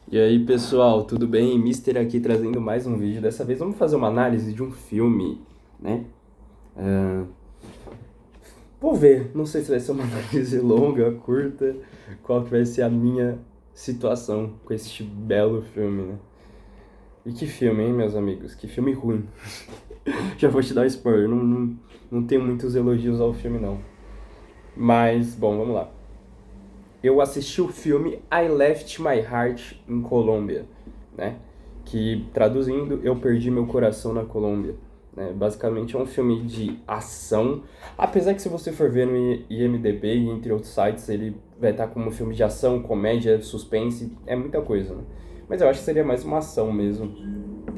E aí, pessoal, tudo bem? Mister aqui trazendo mais um vídeo. Dessa vez vamos fazer uma análise de um filme, né? Vou ver, não sei se vai ser uma análise longa, curta, qual que vai ser a minha situação com este belo filme, né? E que filme, hein, meus amigos? Que filme ruim. Já vou te dar spoiler, não tenho muitos elogios ao filme, não. Mas, bom, vamos lá. Eu assisti o filme I Left My Heart in Colombia, né? Que traduzindo, eu perdi meu coração na Colômbia. Né? Basicamente é um filme de ação, apesar que se você for ver no IMDb e entre outros sites, ele vai estar como um filme de ação, comédia, suspense, é muita coisa, né? Mas eu acho que seria mais uma ação mesmo.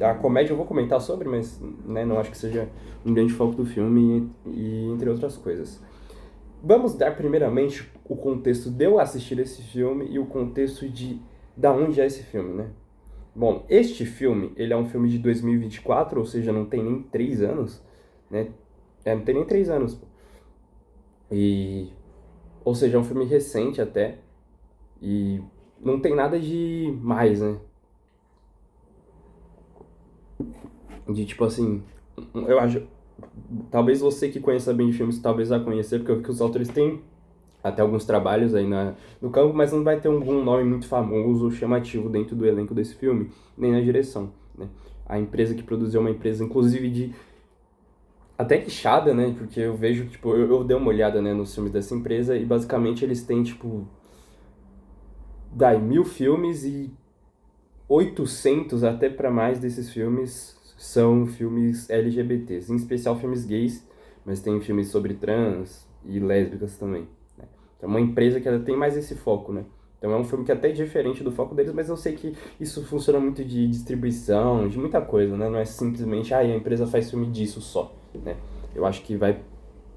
A comédia eu vou comentar sobre, mas né, não acho que seja um grande foco do filme e entre outras coisas. Vamos dar primeiramente o contexto de eu assistir esse filme e o contexto de da onde é esse filme, né? Bom, este filme, ele é um filme de 2024, ou seja, não tem nem 3 anos, né? Não tem nem 3 anos. E, ou seja, é um filme recente até, e não tem nada de mais, né? De tipo assim, eu acho, talvez você que conheça bem de filmes, talvez vá conhecer, porque eu vi que os autores têm até alguns trabalhos aí no campo, mas não vai ter algum nome muito famoso ou chamativo dentro do elenco desse filme, nem na direção, né? A empresa que produziu é uma empresa, inclusive, de até quixada, né? Porque eu vejo, tipo, eu dei uma olhada, né, nos filmes dessa empresa e basicamente eles têm, tipo, 1000 filmes e 800 até para mais desses filmes são filmes LGBTs, em especial filmes gays, mas tem filmes sobre trans e lésbicas também, né? Então é uma empresa que ela tem mais esse foco, né? Então é um filme que é até diferente do foco deles, mas eu sei que isso funciona muito de distribuição, de muita coisa, né? Não é simplesmente, a empresa faz filme disso só, né? Eu acho que vai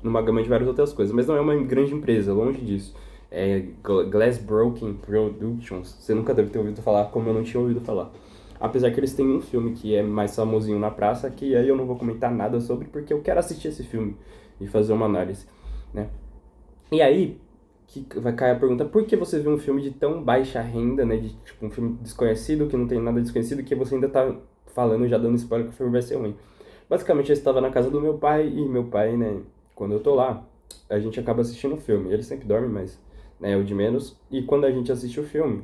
numa gama de várias outras coisas, mas não é uma grande empresa, longe disso. É Glassbroken Productions, você nunca deve ter ouvido falar, como eu não tinha ouvido falar. Apesar que eles têm um filme que é mais famosinho na praça, que aí eu não vou comentar nada sobre, porque eu quero assistir esse filme e fazer uma análise, né? E aí, que vai cair a pergunta, por que você viu um filme de tão baixa renda, né? De tipo um filme desconhecido, que não tem nada desconhecido, que você ainda tá falando, já dando spoiler que o filme vai ser ruim. Basicamente, eu estava na casa do meu pai, e meu pai, né, quando eu tô lá, a gente acaba assistindo o filme. Ele sempre dorme, mas, né, eu de menos. E quando a gente assiste o filme,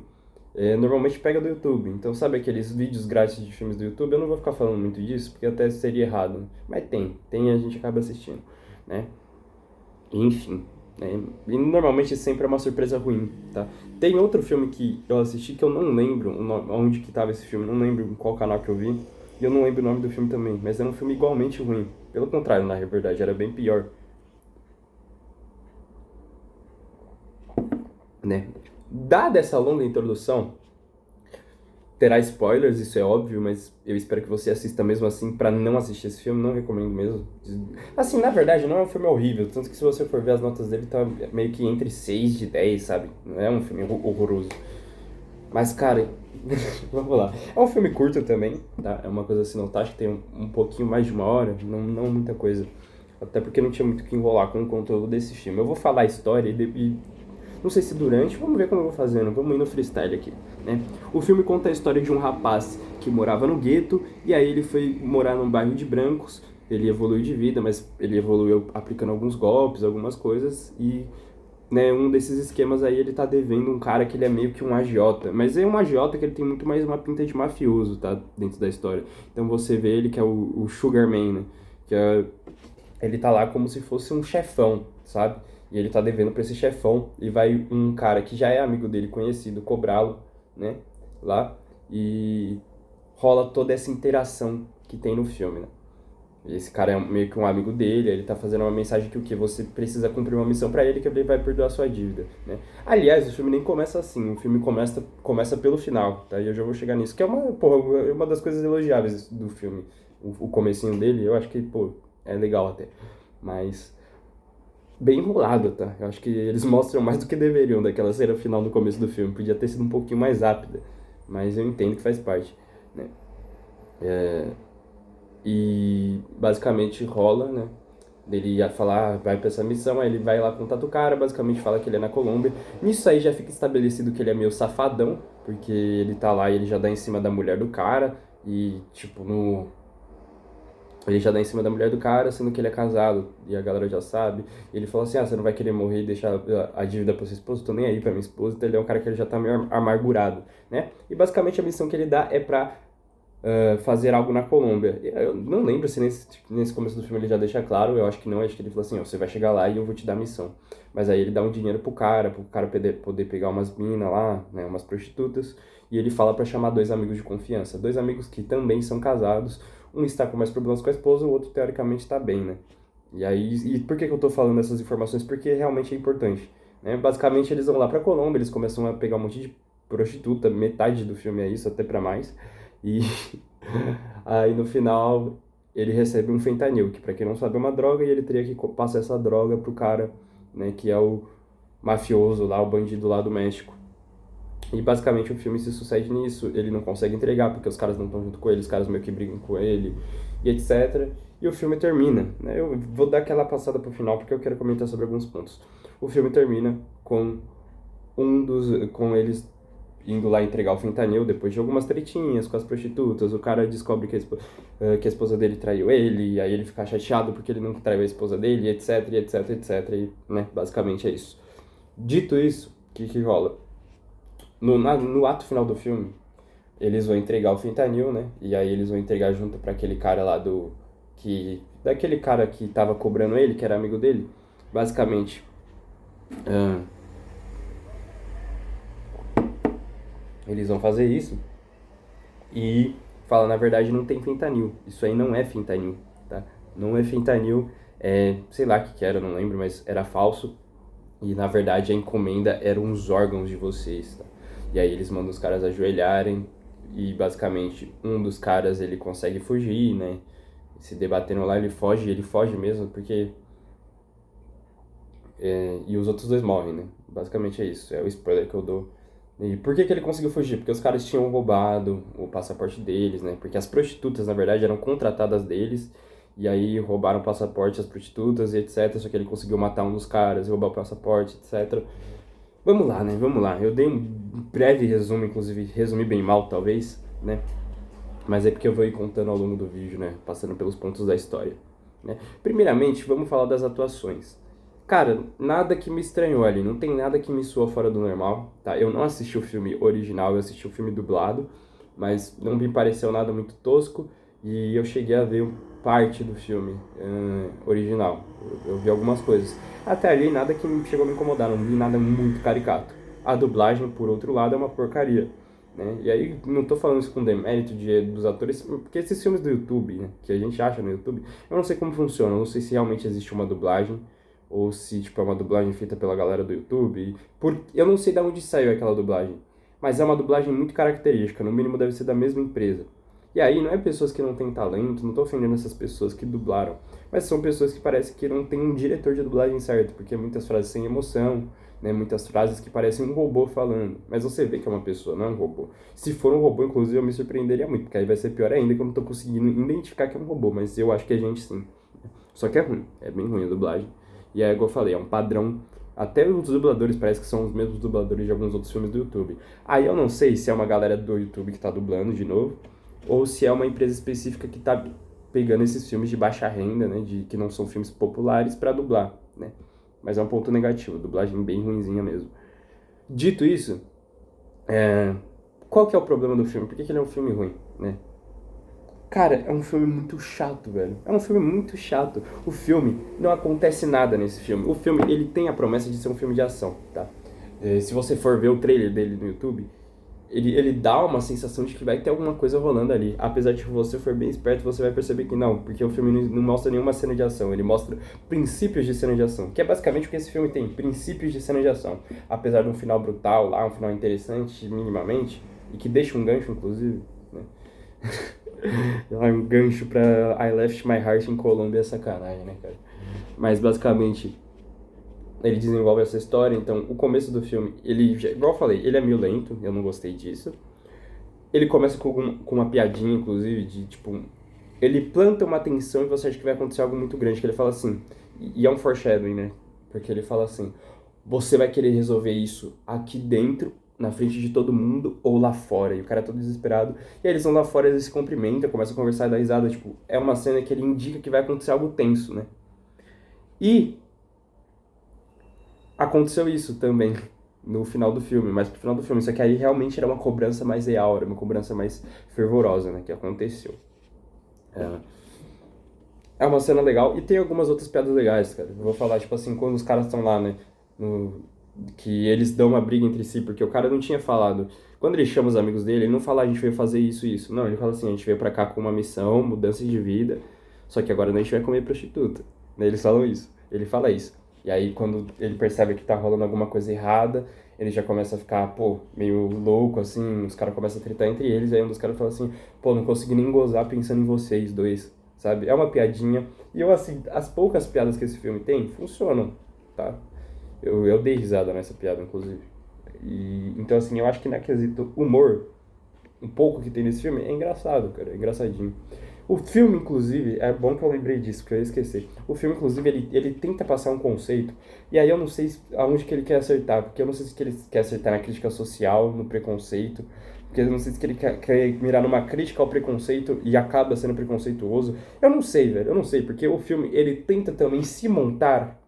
normalmente pega do YouTube. Então, sabe aqueles vídeos grátis de filmes do YouTube? Eu não vou ficar falando muito disso, porque até seria errado. Mas tem e a gente acaba assistindo, né? Enfim, né? E normalmente sempre é uma surpresa ruim, tá? Tem outro filme que eu assisti que eu não lembro onde que tava esse filme, não lembro em qual canal que eu vi, e eu não lembro o nome do filme também, mas era um filme igualmente ruim. Pelo contrário, na verdade, era bem pior, né? Dada essa longa introdução, terá spoilers, isso é óbvio, mas eu espero que você assista mesmo assim pra não assistir esse filme, não recomendo mesmo. Assim, na verdade, não é um filme horrível, tanto que se você for ver as notas dele, tá meio que entre 6 de 10, sabe? Não é um filme horroroso. Mas, cara, vamos lá. É um filme curto também, tá? É uma coisa assim, não tá? Acho que tem um pouquinho mais de uma hora, não muita coisa. Até porque não tinha muito o que enrolar com o conteúdo desse filme. Eu vou falar a história e não sei se durante, vamos ver como eu vou fazendo, vamos ir no freestyle aqui, né? O filme conta a história de um rapaz que morava no gueto e aí ele foi morar num bairro de brancos. Ele evoluiu de vida, mas ele evoluiu aplicando alguns golpes, algumas coisas e né, um desses esquemas aí ele tá devendo um cara que ele é meio que um agiota, mas é um agiota que ele tem muito mais uma pinta de mafioso, tá, dentro da história. Então você vê ele que é o Sugarman, né, que é, ele tá lá como se fosse um chefão, sabe? E ele tá devendo pra esse chefão e vai um cara que já é amigo dele, conhecido, cobrá-lo, né, lá e rola toda essa interação que tem no filme, né? Esse cara é meio que um amigo dele, ele tá fazendo uma mensagem que o que você precisa cumprir uma missão pra ele que ele vai perdoar sua dívida, né? Aliás, o filme nem começa assim, o filme começa pelo final, tá? E eu já vou chegar nisso, que é uma, porra, é uma das coisas elogiáveis do filme. O comecinho dele, eu acho que, pô, é legal até. Mas bem enrolado, tá? Eu acho que eles mostram mais do que deveriam daquela cena final no começo do filme. Podia ter sido um pouquinho mais rápida, mas eu entendo que faz parte, né? E basicamente rola, né? Ele ia falar, vai pra essa missão, aí ele vai lá contato o cara, basicamente fala que ele é na Colômbia. Nisso aí já fica estabelecido que ele é meio safadão, porque ele tá lá e ele já dá em cima da mulher do cara, e, tipo, no... Ele já dá em cima da mulher do cara, sendo que ele é casado, e a galera já sabe. E ele fala assim, você não vai querer morrer e deixar a dívida pra sua esposa? Tô nem aí pra minha esposa. Então ele é um cara que ele já tá meio amargurado, né? E basicamente a missão que ele dá é pra fazer algo na Colômbia. Eu não lembro se nesse começo do filme ele já deixa claro, eu acho que não, acho que ele falou assim, ó, você vai chegar lá e eu vou te dar a missão. Mas aí ele dá um dinheiro pro cara poder pegar umas minas lá, né, umas prostitutas, e ele fala pra chamar dois amigos de confiança, dois amigos que também são casados, um está com mais problemas com a esposa, o outro teoricamente está bem, né? E aí, e por que que eu tô falando essas informações? Porque realmente é importante, né? Basicamente eles vão lá pra Colômbia, eles começam a pegar um monte de prostituta, metade do filme é isso, até pra mais. E aí no final ele recebe um fentanil, que pra quem não sabe é uma droga, e ele teria que passar essa droga pro cara, né, que é o mafioso lá, o bandido lá do México. E basicamente o filme se sucede nisso, ele não consegue entregar porque os caras não estão junto com ele, os caras meio que brigam com ele, e etc. E o filme termina, né? Eu vou dar aquela passada pro final porque eu quero comentar sobre alguns pontos. O filme termina com eles indo lá entregar o fentanil depois de algumas tretinhas com as prostitutas. O cara descobre que a esposa dele traiu ele, e aí ele fica chateado porque ele não traiu a esposa dele, etc, etc, etc. E, né, basicamente é isso. Dito isso, o que rola? No ato final do filme, eles vão entregar o fentanil, né? E aí eles vão entregar junto pra aquele cara lá daquele cara que tava cobrando ele, que era amigo dele. Basicamente, ah, eles vão fazer isso e fala, na verdade não tem fentanil. Isso aí não é fentanil, tá? Não é fentanil, sei lá o que era, não lembro, mas era falso. E na verdade a encomenda eram os órgãos de vocês, tá? E aí eles mandam os caras ajoelharem e basicamente um dos caras ele consegue fugir, né? Se debatendo lá, ele foge mesmo, porque... e os outros dois morrem, né? Basicamente é isso, é o spoiler que eu dou. E por que que ele conseguiu fugir? Porque os caras tinham roubado o passaporte deles, né? Porque as prostitutas, na verdade, eram contratadas deles, e aí roubaram o passaporte às prostitutas e etc. Só que ele conseguiu matar um dos caras, roubar o passaporte, etc. Vamos lá, né? Vamos lá. Eu dei um breve resumo, inclusive resumi bem mal, talvez, né? Mas é porque eu vou ir contando ao longo do vídeo, né? Passando pelos pontos da história, né? Primeiramente, vamos falar das atuações. Cara, nada que me estranhou ali, não tem nada que me soa fora do normal, tá? Eu não assisti o filme original, eu assisti o filme dublado, mas não me pareceu nada muito tosco e eu cheguei a ver parte do filme original. Eu vi algumas coisas. Até ali, nada que chegou a me incomodar, não vi nada muito caricato. A dublagem, por outro lado, é uma porcaria, né? E aí, não tô falando isso com demérito dos atores, porque esses filmes do YouTube, né, que a gente acha no YouTube, eu não sei como funciona, eu não sei se realmente existe uma dublagem, ou se, tipo, é uma dublagem feita pela galera do YouTube. Eu não sei de onde saiu aquela dublagem, mas é uma dublagem muito característica, no mínimo deve ser da mesma empresa. E aí, não é pessoas que não têm talento, não tô ofendendo essas pessoas que dublaram, mas são pessoas que parece que não tem um diretor de dublagem certo, porque muitas frases sem emoção, né, muitas frases que parecem um robô falando, mas você vê que é uma pessoa, não é um robô. Se for um robô, inclusive, eu me surpreenderia muito, porque aí vai ser pior ainda que eu não tô conseguindo identificar que é um robô, mas eu acho que é gente sim. Só que é ruim, é bem ruim a dublagem. E é igual eu falei, é um padrão. Até os dubladores parece que são os mesmos dubladores de alguns outros filmes do YouTube. Aí eu não sei se é uma galera do YouTube que tá dublando de novo, ou se é uma empresa específica que tá pegando esses filmes de baixa renda, né, que não são filmes populares pra dublar, né. Mas é um ponto negativo, dublagem bem ruinzinha mesmo. Dito isso, qual que é o problema do filme? Por que ele é um filme ruim, né? Cara, é um filme muito chato, velho. É um filme muito chato. O filme, não acontece nada nesse filme. O filme, ele tem a promessa de ser um filme de ação, tá? Se você for ver o trailer dele no YouTube, ele dá uma sensação de que vai ter alguma coisa rolando ali. Apesar de que você for bem esperto, você vai perceber que não, porque o filme não mostra nenhuma cena de ação. Ele mostra princípios de cena de ação, que é basicamente o que esse filme tem, princípios de cena de ação. Apesar de um final brutal lá, um final interessante minimamente, e que deixa um gancho, inclusive, né? Um gancho pra I Left My Heart in Colombia é sacanagem, né, cara? Mas basicamente ele desenvolve essa história, então o começo do filme, igual eu falei, ele é meio lento, eu não gostei disso. Ele começa com uma piadinha, inclusive, de tipo, ele planta uma tensão e você acha que vai acontecer algo muito grande, que ele fala assim, e é um foreshadowing, né? Porque ele fala assim, você vai querer resolver isso aqui dentro na frente de todo mundo ou lá fora. E o cara é todo desesperado. E aí eles vão lá fora, eles se cumprimentam, começam a conversar e dar risada. Tipo, é uma cena que ele indica que vai acontecer algo tenso, né? E aconteceu isso também no final do filme, mas pro final do filme. Só que aí realmente era uma cobrança mais real, era uma cobrança mais fervorosa, né? Que aconteceu. É uma cena legal e tem algumas outras piadas legais, cara. Eu vou falar, tipo assim, quando os caras estão lá, né? No, que eles dão uma briga entre si, porque o cara não tinha falado. Quando ele chama os amigos dele, ele não fala, a gente veio fazer isso e isso. Não, ele fala assim, a gente veio pra cá com uma missão, mudança de vida, só que agora a gente vai comer prostituta. Né, eles falam isso. Ele fala isso. E aí, quando ele percebe que tá rolando alguma coisa errada, ele já começa a ficar, pô, meio louco, assim, os caras começam a tretar entre eles, aí um dos caras fala assim, pô, não consegui nem gozar pensando em vocês dois, sabe? É uma piadinha. E eu, assim, as poucas piadas que esse filme tem, funcionam, tá? Eu dei risada nessa piada, inclusive. E, então, assim, eu acho que na quesito humor, um pouco que tem nesse filme, é engraçado, cara, é engraçadinho. O filme, inclusive, é bom que eu lembrei disso, porque eu ia esquecer. O filme, inclusive, ele tenta passar um conceito, e aí eu não sei aonde que ele quer acertar, porque eu não sei se ele quer acertar na crítica social, no preconceito, porque eu não sei se ele quer mirar numa crítica ao preconceito e acaba sendo preconceituoso. Eu não sei, velho, eu não sei, porque o filme, ele tenta também se montar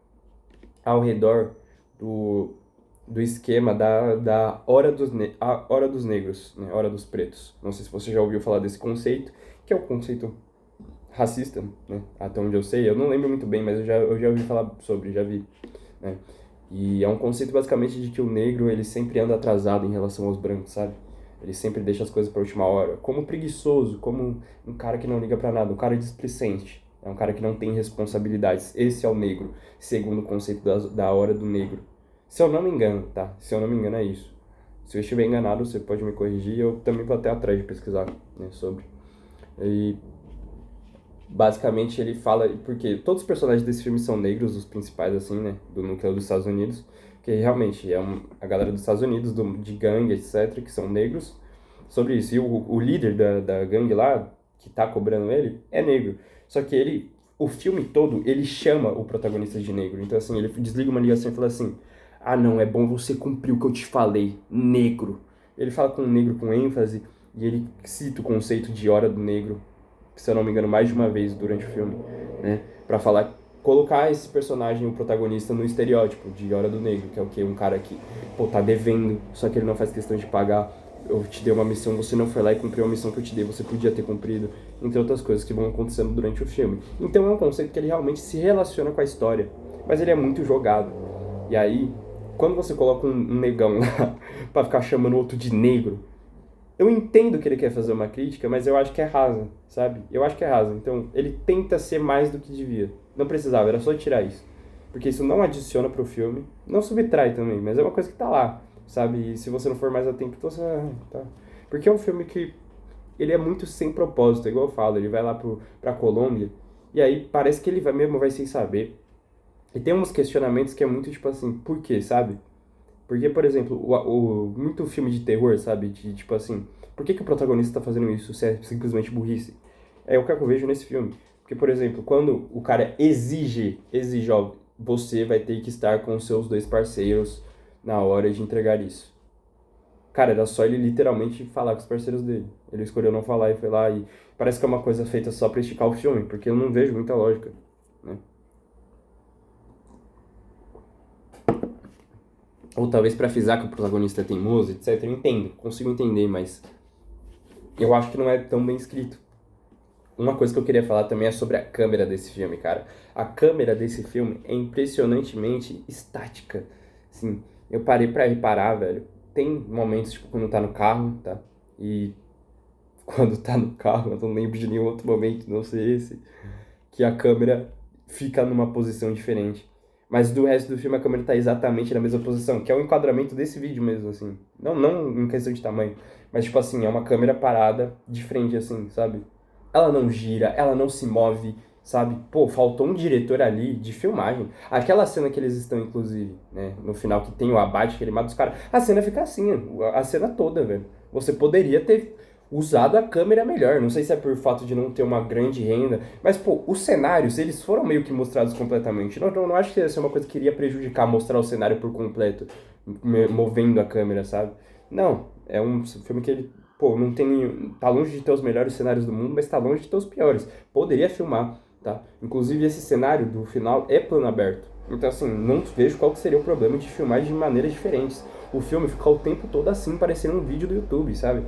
ao redor do, do esquema da a hora dos negros, né? Hora dos pretos. Não sei se você já ouviu falar desse conceito, que é o conceito racista, né? Até onde eu sei, eu não lembro muito bem, mas eu já ouvi falar sobre, já vi, né? E é um conceito basicamente de que o negro, ele sempre anda atrasado em relação aos brancos, sabe? Ele sempre deixa as coisas para última hora, como preguiçoso, como um cara que não liga para nada, um cara displicente. É um cara que não tem responsabilidades. Esse é o negro, segundo o conceito da hora do negro. Se eu não me engano, tá? Se eu não me engano é isso. Se eu estiver enganado, você pode me corrigir. Eu também vou até atrás de pesquisar, né, sobre. E basicamente ele fala, porque todos os personagens desse filme são negros, os principais, assim, né, do núcleo dos Estados Unidos, que realmente é a galera dos Estados Unidos, de gangue, etc., que são negros, sobre isso. E o líder da gangue lá, que tá cobrando ele, é negro. Só que ele, o filme todo, ele chama o protagonista de negro. Então, assim, ele desliga uma ligação e fala assim, ah, não, é bom você cumprir o que eu te falei, negro. Ele fala com o negro com ênfase, e ele cita o conceito de hora do negro, se eu não me engano, mais de uma vez durante o filme, né? Pra falar, colocar esse personagem, o protagonista, no estereótipo de Hora do Negro, que é o quê? Um cara que, pô, tá devendo, só que ele não faz questão de pagar. Eu te dei uma missão, você não foi lá e cumpriu a missão que eu te dei, você podia ter cumprido, entre outras coisas que vão acontecendo durante o filme. Então é um conceito que ele realmente se relaciona com a história, mas ele é muito jogado. E aí, quando você coloca um negão lá pra ficar chamando o outro de negro, eu entendo que ele quer fazer uma crítica, mas eu acho que é rasa, sabe? Eu acho que é rasa. Então, ele tenta ser mais do que devia. Não precisava, era só tirar isso. Porque isso não adiciona pro filme, não subtrai também, mas é uma coisa que tá lá, sabe? E se você não for mais atento, então você... tá. Porque é um filme que ele é muito sem propósito, igual eu falo, ele vai lá pra Colômbia, e aí parece que ele vai sem saber. E tem uns questionamentos que é muito tipo assim, por quê, sabe? Porque, por exemplo, muito filme de terror, sabe? De tipo assim, por que o protagonista tá fazendo isso se é simplesmente burrice? É o que eu vejo nesse filme. Porque, por exemplo, quando o cara exige, ó, você vai ter que estar com os seus dois parceiros na hora de entregar isso. Cara, era só ele literalmente falar com os parceiros dele. Ele escolheu não falar e foi lá e parece que é uma coisa feita só pra esticar o filme, porque eu não vejo muita lógica, né? Ou talvez pra frisar que o protagonista é teimoso, etc. Eu entendo, consigo entender, mas eu acho que não é tão bem escrito. Uma coisa que eu queria falar também é sobre a câmera desse filme, cara. A câmera desse filme é impressionantemente estática. Assim, eu parei pra reparar, velho. Tem momentos, tipo, quando tá no carro, tá? E quando tá no carro, eu não lembro de nenhum outro momento, não sei esse, que a câmera fica numa posição diferente. Mas do resto do filme a câmera tá exatamente na mesma posição, que é o enquadramento desse vídeo mesmo, assim. Não em questão de tamanho, mas tipo assim, é uma câmera parada de frente, assim, sabe? Ela não gira, ela não se move, sabe? Pô, faltou um diretor ali de filmagem. Aquela cena que eles estão, inclusive, né, no final que tem o abate, que ele mata os caras, a cena fica assim, a cena toda, velho. Você poderia ter usado a câmera melhor. Não sei se é por fato de não ter uma grande renda, mas, pô, os cenários, eles foram meio que mostrados completamente. Não acho que essa é uma coisa que iria prejudicar mostrar o cenário por completo, movendo a câmera, sabe? Não, é um filme que ele, pô, não tem nenhum, tá longe de ter os melhores cenários do mundo, mas tá longe de ter os piores. Poderia filmar, tá? Inclusive esse cenário do final é plano aberto. Então assim, não vejo qual que seria o problema de filmar de maneiras diferentes. O filme ficar o tempo todo assim, parecendo um vídeo do YouTube, sabe?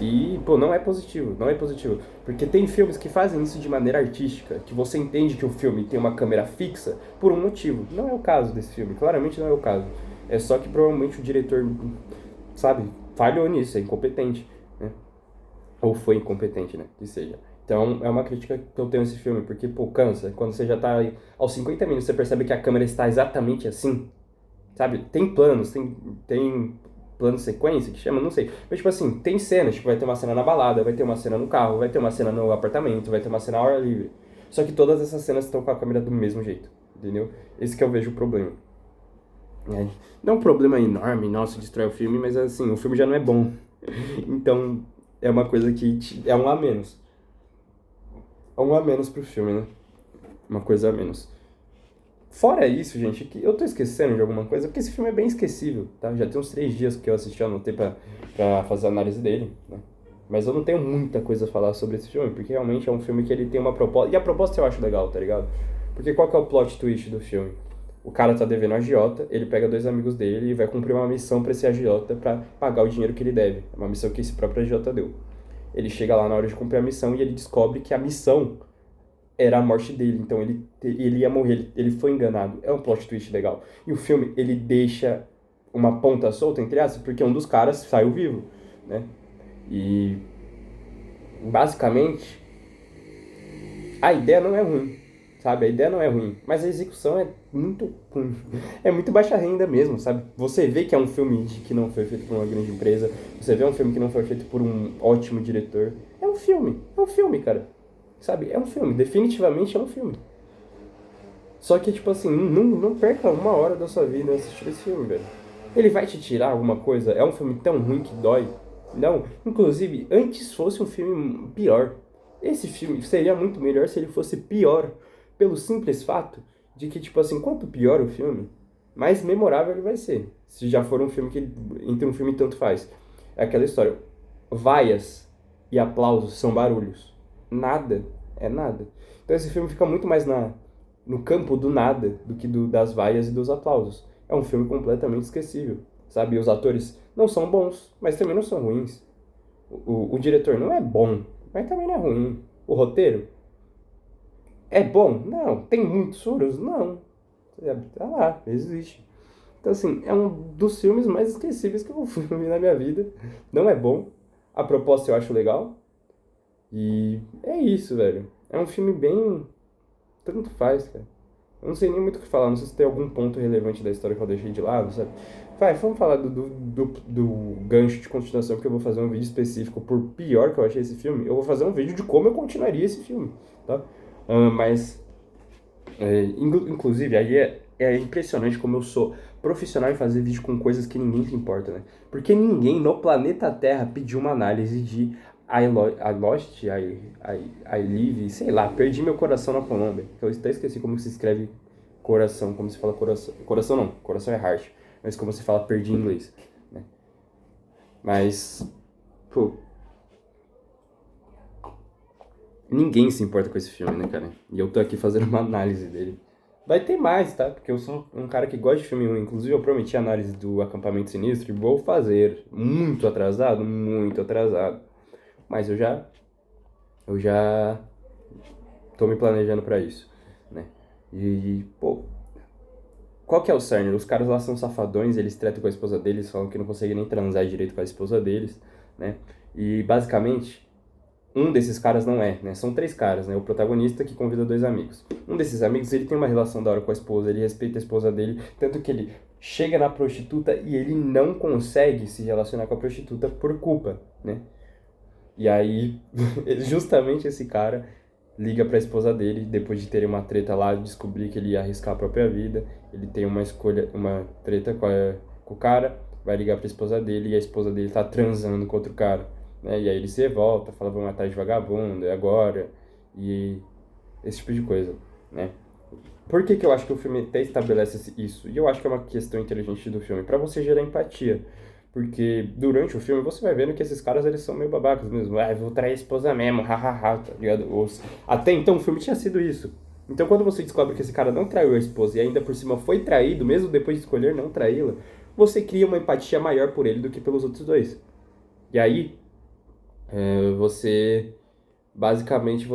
E, pô, não é positivo, não é positivo. Porque tem filmes que fazem isso de maneira artística, que você entende que o filme tem uma câmera fixa por um motivo. Não é o caso desse filme, claramente não é o caso. É só que provavelmente o diretor, sabe, falhou nisso, é incompetente, né? Ou foi incompetente, né? Que seja. Então, é uma crítica que eu tenho a esse filme, porque, pô, cansa. Quando você já tá aí, aos 50 minutos, você percebe que a câmera está exatamente assim, sabe? Tem planos, tem plano sequência que chama, não sei. Mas, tipo assim, tem cenas, tipo, vai ter uma cena na balada, vai ter uma cena no carro, vai ter uma cena no apartamento, vai ter uma cena ao ar livre. Só que todas essas cenas estão com a câmera do mesmo jeito, entendeu? Esse que eu vejo o problema. É, não é um problema enorme, nossa, destrói o filme, mas assim, o filme já não é bom. Então, é uma coisa que é um a menos. É um a menos pro filme, né? Uma coisa a menos. Fora isso, gente, que eu tô esquecendo de alguma coisa, porque esse filme é bem esquecível, tá? Já tem uns 3 dias que eu assisti, eu anotei pra fazer a análise dele, né? Mas eu não tenho muita coisa a falar sobre esse filme, porque realmente é um filme que ele tem uma proposta. E a proposta eu acho legal, tá ligado? Porque qual que é o plot twist do filme? O cara tá devendo a agiota, ele pega 2 amigos dele e vai cumprir uma missão pra esse agiota pra pagar o dinheiro que ele deve. É uma missão que esse próprio agiota deu. Ele chega lá na hora de cumprir a missão e ele descobre que a missão era a morte dele, então ele ia morrer, ele foi enganado. É um plot twist legal. E o filme, ele deixa uma ponta solta, entre aspas, porque um dos caras saiu vivo, né? E basicamente a ideia não é ruim, sabe? A ideia não é ruim, mas a execução é muito ruim. É muito baixa renda mesmo, sabe? Você vê que é um filme que não foi feito por uma grande empresa, você vê um filme que não foi feito por um ótimo diretor. É um filme, cara. Sabe? É um filme, definitivamente é um filme. Só que, tipo assim, não perca 1 hora da sua vida assistindo esse filme, velho. Ele vai te tirar alguma coisa? É um filme tão ruim que dói? Não. Inclusive, antes fosse um filme pior. Esse filme seria muito melhor se ele fosse pior. Pelo simples fato de que, tipo assim, quanto pior o filme, mais memorável ele vai ser. Se já for um filme que, entre um filme tanto faz. É aquela história. Vaias e aplausos são barulhos. Nada é nada. Então esse filme fica muito mais no campo do nada do que das vaias e dos aplausos. É um filme completamente esquecível, sabe? Os atores não são bons, mas também não são ruins. O diretor não é bom, mas também não é ruim. O roteiro é bom? Não. Tem muitos furos? Não. Tá lá, existe. Então, assim, é um dos filmes mais esquecíveis que eu vi na minha vida. Não é bom. A proposta eu acho legal. E é isso, velho. É um filme bem. Tanto faz, cara. Eu não sei nem muito o que falar, não sei se tem algum ponto relevante da história que eu deixei de lado, sabe? Vai, vamos falar do gancho de continuação, porque eu vou fazer um vídeo específico por pior que eu achei esse filme. Eu vou fazer um vídeo de como eu continuaria esse filme, tá? Mas, inclusive, aí é impressionante como eu sou profissional em fazer vídeo com coisas que ninguém se importa, né? Porque ninguém no planeta Terra pediu uma análise de I Lost, I Live, sei lá, perdi meu coração na Colômbia. Eu até esqueci como se escreve coração, como se fala coração. Coração não, coração é heart, mas como se fala perdi em inglês, né? Mas, pô, ninguém se importa com esse filme, né, cara? E eu tô aqui fazendo uma análise dele. Vai ter mais, tá? Porque eu sou um cara que gosta de filme ruim. Inclusive, eu prometi a análise do Acampamento Sinistro e vou fazer. Muito atrasado, muito atrasado. Mas eu já tô me planejando pra isso, né? E, pô, qual que é o cerne? Os caras lá são safadões, eles tretam com a esposa deles, falam que não conseguem nem transar direito com a esposa deles, né? E, basicamente, um desses caras não é, né? São 3 caras, né? O protagonista que convida 2 amigos. Um desses amigos, ele tem uma relação da hora com a esposa, ele respeita a esposa dele, tanto que ele chega na prostituta e ele não consegue se relacionar com a prostituta por culpa, né? E aí, justamente esse cara liga pra esposa dele, depois de terem uma treta lá, descobrir que ele ia arriscar a própria vida. Ele tem uma escolha, uma treta com o cara, vai ligar pra esposa dele e a esposa dele tá transando com outro cara, né? E aí ele se revolta, fala, vamos atrás de vagabundo, é agora, e esse tipo de coisa, né? Por que que eu acho que o filme até estabelece isso? E eu acho que é uma questão inteligente do filme, pra você gerar empatia. Porque durante o filme você vai vendo que esses caras, eles são meio babacas mesmo. Ah, eu vou trair a esposa mesmo, hahaha, tá ligado? Até então o filme tinha sido isso. Então quando você descobre que esse cara não traiu a esposa e ainda por cima foi traído, mesmo depois de escolher não traí-la, você cria uma empatia maior por ele do que pelos outros dois. E aí, você, basicamente,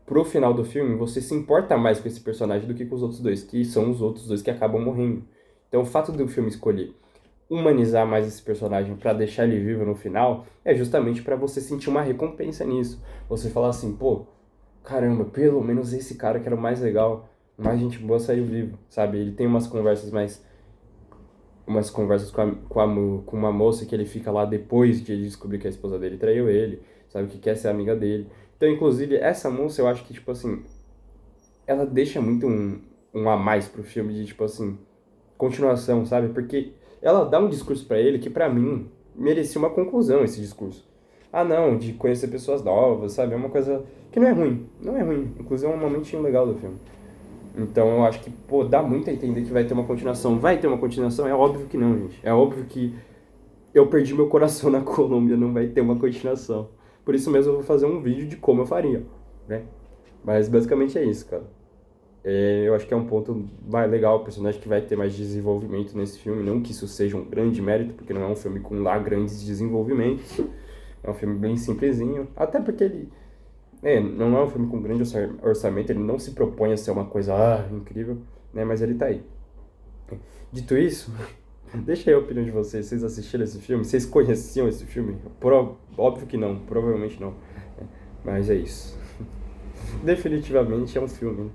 pro final do filme, você se importa mais com esse personagem do que com os outros dois, que são os outros dois que acabam morrendo. Então o fato do filme escolher humanizar mais esse personagem pra deixar ele vivo no final é justamente pra você sentir uma recompensa nisso. Você falar assim, pô, caramba, pelo menos esse cara que era o mais legal, mais gente boa saiu vivo, sabe? Ele tem umas conversas com uma moça que ele fica lá depois de ele descobrir que a esposa dele traiu ele, sabe? Que quer ser amiga dele. Então, inclusive, essa moça, eu acho que, tipo assim, ela deixa muito um a mais pro filme de, tipo assim, continuação, sabe? Porque ela dá um discurso pra ele que, pra mim, merecia uma conclusão esse discurso. Ah, não, de conhecer pessoas novas, sabe? É uma coisa que não é ruim. Não é ruim. Inclusive, é um momentinho legal do filme. Então, eu acho que, pô, dá muito a entender que vai ter uma continuação. Vai ter uma continuação? É óbvio que não, gente. É óbvio que eu perdi meu coração na Colômbia, não vai ter uma continuação. Por isso mesmo eu vou fazer um vídeo de como eu faria, né? Mas basicamente é isso, cara. Eu acho que é um ponto legal, o personagem que vai ter mais desenvolvimento nesse filme. Não que isso seja um grande mérito, porque não é um filme com lá grandes desenvolvimentos. É um filme bem simplesinho. Até porque ele não é um filme com grande orçamento, ele não se propõe a ser uma coisa incrível, né? Mas ele tá aí. Dito isso, deixa aí a opinião de vocês. Vocês assistiram esse filme? Vocês conheciam esse filme? Óbvio que não, provavelmente não. Mas é isso. Definitivamente é um filme, né?